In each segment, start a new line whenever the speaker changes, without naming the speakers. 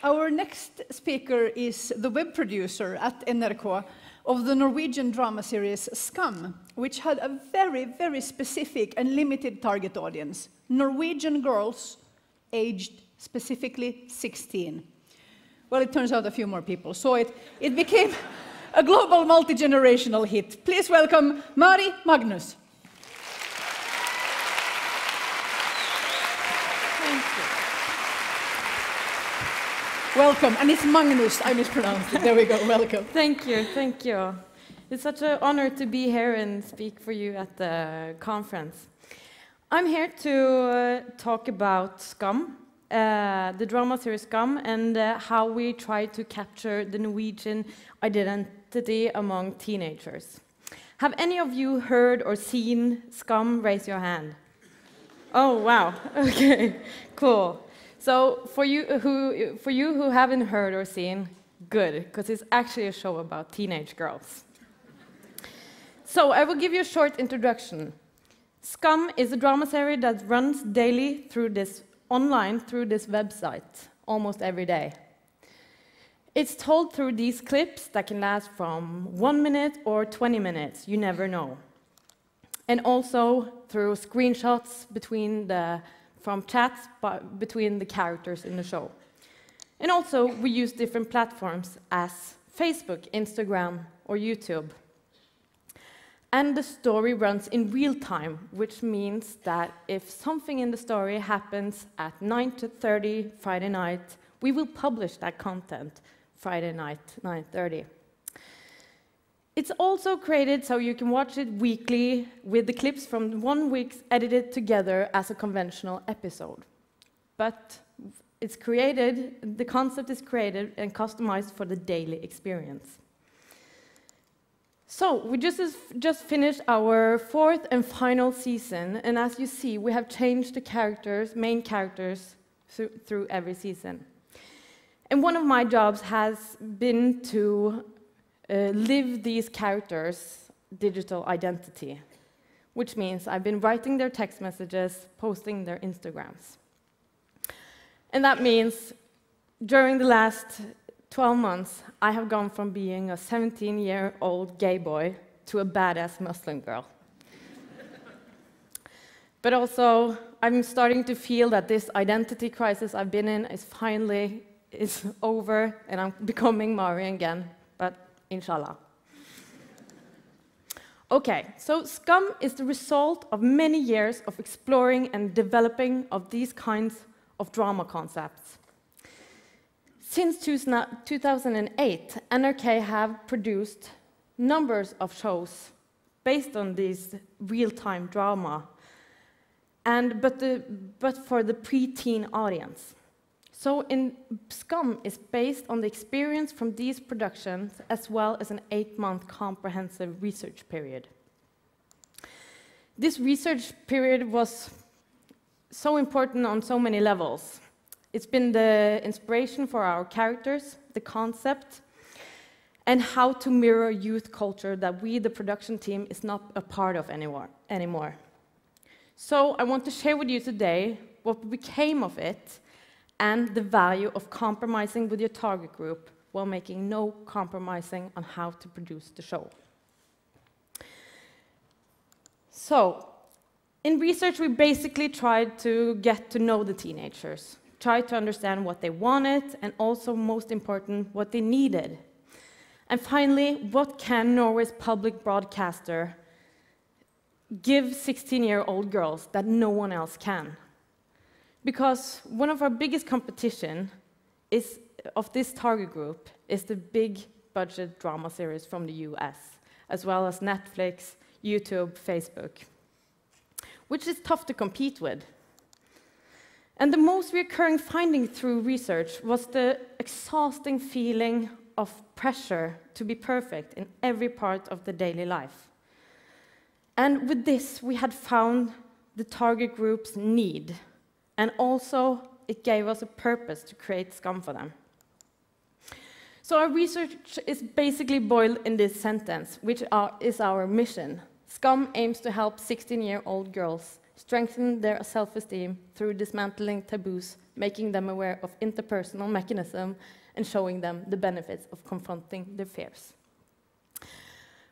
Our next speaker is the web producer at NRK of the Norwegian drama series Skam, which had a very, very specific and limited target audience. Norwegian girls aged specifically 16. Well, it turns out a few more people saw it. It became a global multi-generational hit. Please welcome Mari Magnus.
Thank you.
Welcome, and it's Magnus, I mispronounced it. There we go, welcome.
Thank you, thank you. It's such an honor to be here and speak for you at the conference. I'm here to talk about Skam, the drama series Skam, and how we try to capture the Norwegian identity among teenagers. Have any of you heard or seen Skam? Raise your hand. Oh, wow, okay, cool. So for you who haven't heard or seen, good, because it's actually a show about teenage girls. So I will give you a short introduction. Skam is a drama series that runs daily through this website, almost every day. It's told through these clips that can last from 1 minute or 20 minutes, you never know. And also through screenshots from chats between the characters in the show. And also, we use different platforms as Facebook, Instagram, or YouTube. And the story runs in real time, which means that if something in the story happens at 9:30 Friday night, we will publish that content Friday night, 9:30. It's also created so you can watch it weekly with the clips from 1 week edited together as a conventional episode. But the concept is created and customized for the daily experience. So we just finished our 4th and final season, and as you see, we have changed the main characters through every season. And one of my jobs has been to live these characters' digital identity, which means I've been writing their text messages, posting their Instagrams. And that means during the last 12 months, I have gone from being a 17-year-old gay boy to a badass Muslim girl. But also, I'm starting to feel that this identity crisis I've been in is over, and I'm becoming Mari again, but inshallah. Okay, so Skam is the result of many years of exploring and developing of these kinds of drama concepts. Since 2008, NRK have produced numbers of shows based on these real-time drama, but for the pre-teen audience. So Skam is based on the experience from these productions, as well as an 8-month comprehensive research period. This research period was so important on so many levels. It's been the inspiration for our characters, the concept, and how to mirror youth culture that we, the production team, is not a part of anymore. So I want to share with you today what became of it and the value of compromising with your target group while making no compromising on how to produce the show. So, in research, we basically tried to get to know the teenagers, try to understand what they wanted, and also, most important, what they needed. And finally, what can Norway's public broadcaster give 16-year-old girls that no one else can? Because one of our biggest competition of this target group is the big budget drama series from the US, as well as Netflix, YouTube, Facebook, which is tough to compete with. And the most recurring finding through research was the exhausting feeling of pressure to be perfect in every part of the daily life. And with this, we had found the target group's need, and also it gave us a purpose to create Skam for them. So our research is basically boiled in this sentence, which is our mission. Skam aims to help 16-year-old girls strengthen their self-esteem through dismantling taboos making them aware of interpersonal mechanism and showing them the benefits of confronting their fears.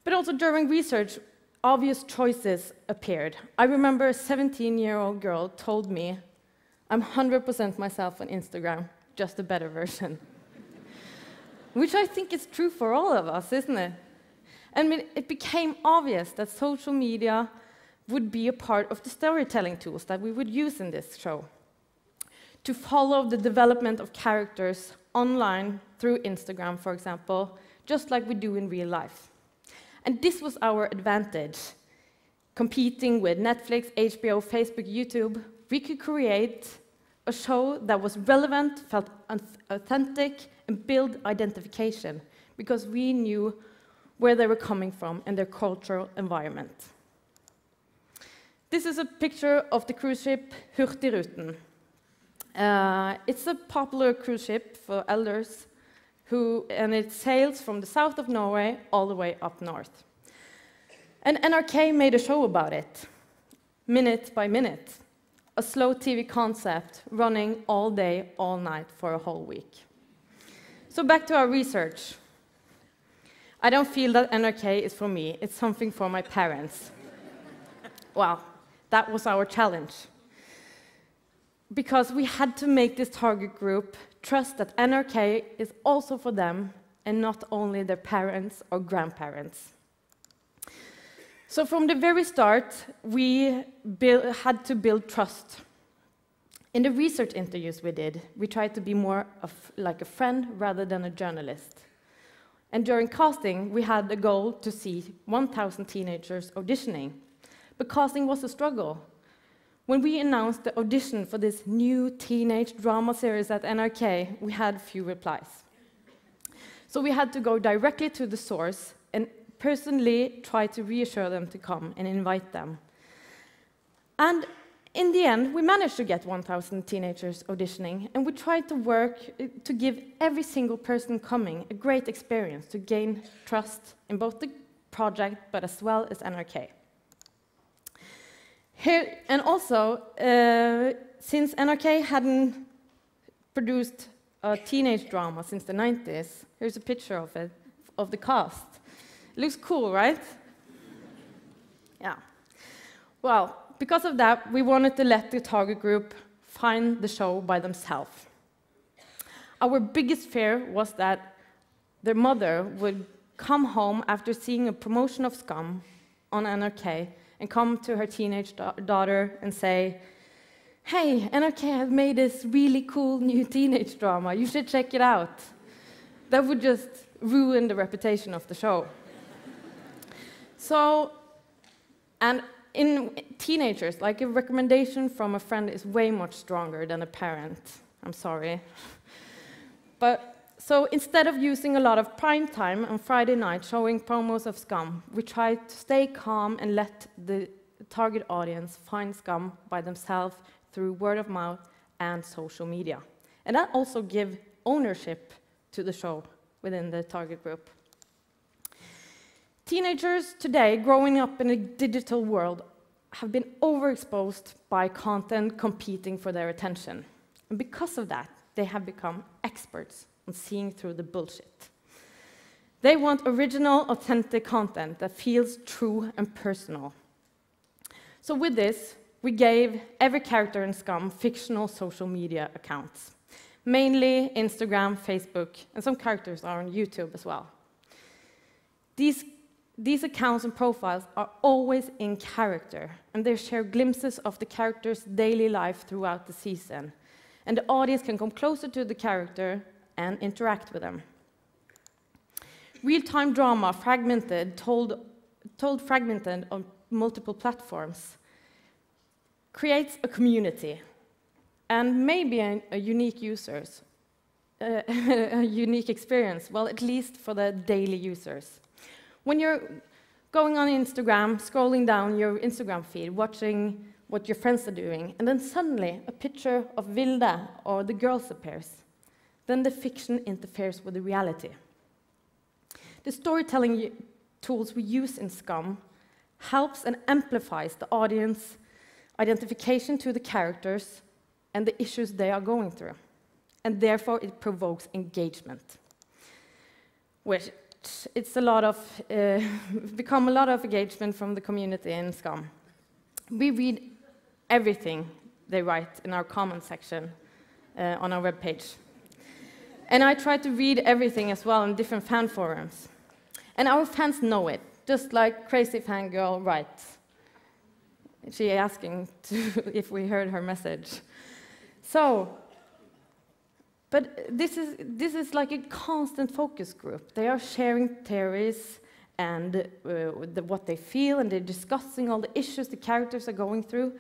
But also during research, obvious choices appeared. I remember a 17-year-old girl told me, "I'm 100% myself on Instagram, just a better version." Which I think is true for all of us, isn't it? And it became obvious that social media would be a part of the storytelling tools that we would use in this show, to follow the development of characters online through Instagram, for example, just like we do in real life. And this was our advantage. Competing with Netflix, HBO, Facebook, YouTube, we could create a show that was relevant, felt authentic, and build identification, because we knew where they were coming from and their cultural environment. This is a picture of the cruise ship Hurtigruten. It's a popular cruise ship for elders, and it sails from the south of Norway all the way up north. And NRK made a show about it, minute by minute, a slow TV concept running all day, all night for a whole week. So back to our research. I don't feel that NRK is for me, it's something for my parents. Well, that was our challenge. Because we had to make this target group trust that NRK is also for them and not only their parents or grandparents. So from the very start, we had to build trust. In the research interviews we did, we tried to be more like a friend rather than a journalist. And during casting, we had the goal to see 1,000 teenagers auditioning. But casting was a struggle. When we announced the audition for this new teenage drama series at NRK, we had few replies. So we had to go directly to the source and personally try to reassure them to come and invite them. And in the end, we managed to get 1,000 teenagers auditioning, and we tried to work to give every single person coming a great experience to gain trust in both the project, but as well as NRK. Here, and also, since NRK hadn't produced a teenage drama since the 90s, here's a picture of it, of the cast. It looks cool, right? Yeah. Well, because of that, we wanted to let the target group find the show by themselves. Our biggest fear was that their mother would come home after seeing a promotion of Skam on NRK and come to her teenage daughter and say, "Hey, NRK has made this really cool new teenage drama. You should check it out." That would just ruin the reputation of the show. So, and in teenagers, like a recommendation from a friend is way much stronger than a parent. I'm sorry. But so instead of using a lot of prime time on Friday night showing promos of Skam, we tried to stay calm and let the target audience find Skam by themselves through word of mouth and social media. And that also gives ownership to the show within the target group. Teenagers today, growing up in a digital world, have been overexposed by content competing for their attention. And because of that, they have become experts on seeing through the bullshit. They want original, authentic content that feels true and personal. So with this, we gave every character in Skam fictional social media accounts, mainly Instagram, Facebook, and some characters are on YouTube as well. These accounts and profiles are always in character, and they share glimpses of the character's daily life throughout the season. And the audience can come closer to the character and interact with them. Real-time drama, told fragmented on multiple platforms, creates a community and maybe a unique a unique experience, well, at least for the daily users. When you're going on Instagram, scrolling down your Instagram feed, watching what your friends are doing, and then suddenly a picture of Vilde or the girls appears, then the fiction interferes with the reality. The storytelling tools we use in Skam helps and amplifies the audience identification to the characters and the issues they are going through. And therefore, it provokes engagement, which it's a lot of, become a lot of engagement from the community in Skam. We read everything they write in our comment section on our webpage. And I try to read everything as well in different fan forums. And our fans know it, just like Crazy Fangirl writes. She asking if we heard her message. So, but this is like a constant focus group. They are sharing theories and what they feel, and they're discussing all the issues the characters are going through.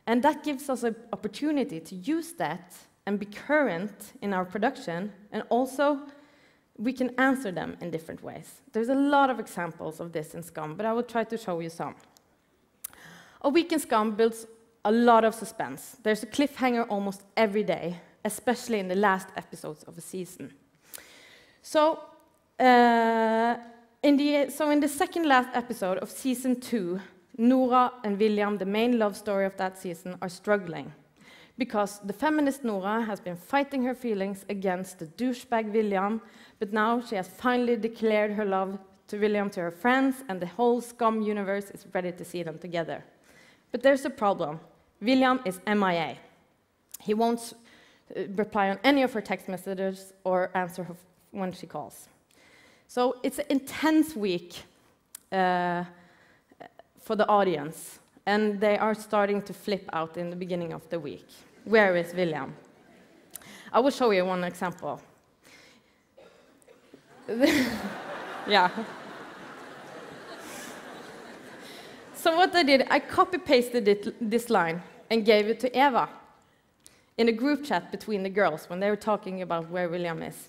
And that gives us an opportunity to use that and be current in our production, and also we can answer them in different ways. There's a lot of examples of this in Skam, but I will try to show you some. A week in Skam builds a lot of suspense. There's a cliffhanger almost every day, especially in the last episodes of a season. So, in the second last episode of season 2, Nora and William, the main love story of that season, are struggling. Because the feminist Nora has been fighting her feelings against the douchebag William, but now she has finally declared her love to William to her friends, and the whole Skam universe is ready to see them together. But there's a problem. William is MIA. He won't reply on any of her text messages or answer her when she calls. So it's an intense week for the audience, and they are starting to flip out in the beginning of the week. Where is William? I will show you one example. Yeah. So what I did, I copy-pasted this line and gave it to Eva in a group chat between the girls when they were talking about where William is.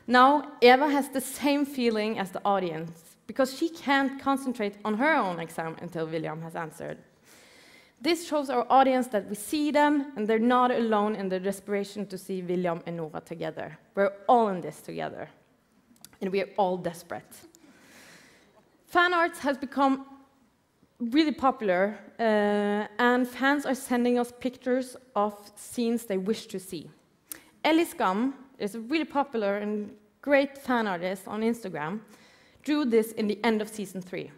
Now, Eva has the same feeling as the audience because she can't concentrate on her own exam until William has answered. This shows our audience that we see them, and they're not alone in their desperation to see William and Nora together. We're all in this together, and we are all desperate. Fan art has become really popular, and fans are sending us pictures of scenes they wish to see. Ellie Skam is a really popular and great fan artist on Instagram, drew this in the end of season 3.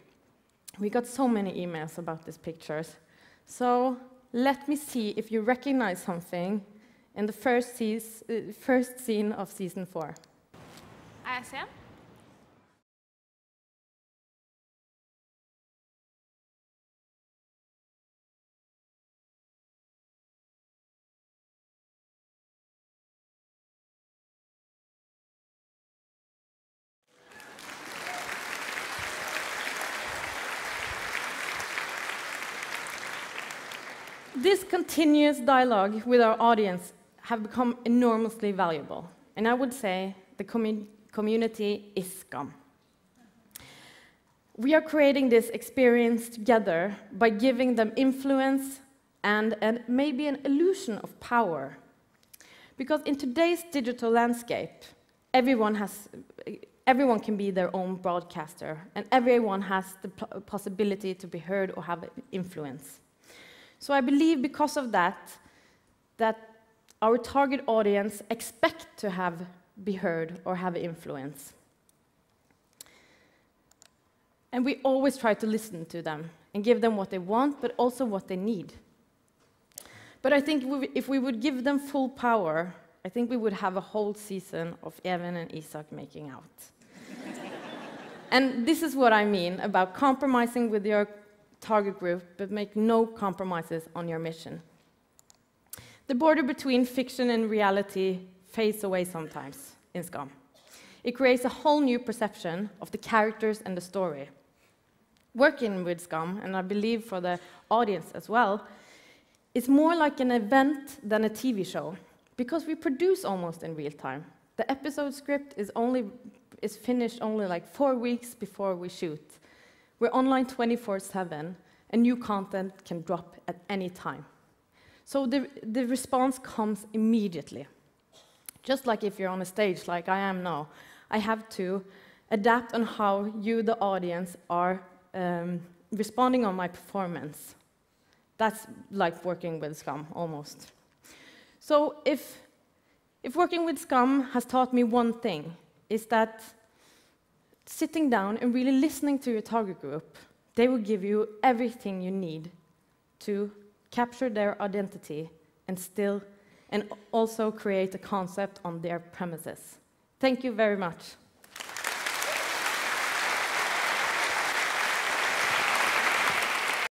We got so many emails about these pictures. So let me see if you recognize something in the first scene of season 4.
Er jeg sen?
This continuous dialogue with our audience have become enormously valuable, and I would say the community is Skam. We are creating this experience together by giving them influence and maybe an illusion of power. Because in today's digital landscape, everyone can be their own broadcaster, and everyone has the possibility to be heard or have influence. So I believe because of that our target audience expect to be heard or have influence. And we always try to listen to them and give them what they want, but also what they need. But I think if we would give them full power, I think we would have a whole season of Even and Isak making out. And this is what I mean about compromising with your target group, but make no compromises on your mission. The border between fiction and reality fades away sometimes in Skam. It creates a whole new perception of the characters and the story. Working with Skam, and I believe for the audience as well, is more like an event than a TV show, because we produce almost in real time. The episode script is finished only like 4 weeks before we shoot. We're online 24/7, and new content can drop at any time. So the response comes immediately. Just like if you're on a stage like I am now, I have to adapt on how you, the audience, are responding on my performance. That's like working with Skam, almost. So if working with Skam has taught me one thing, is that sitting down and really listening to your target group, they will give you everything you need to capture their identity and also create a concept on their premises. Thank you very much.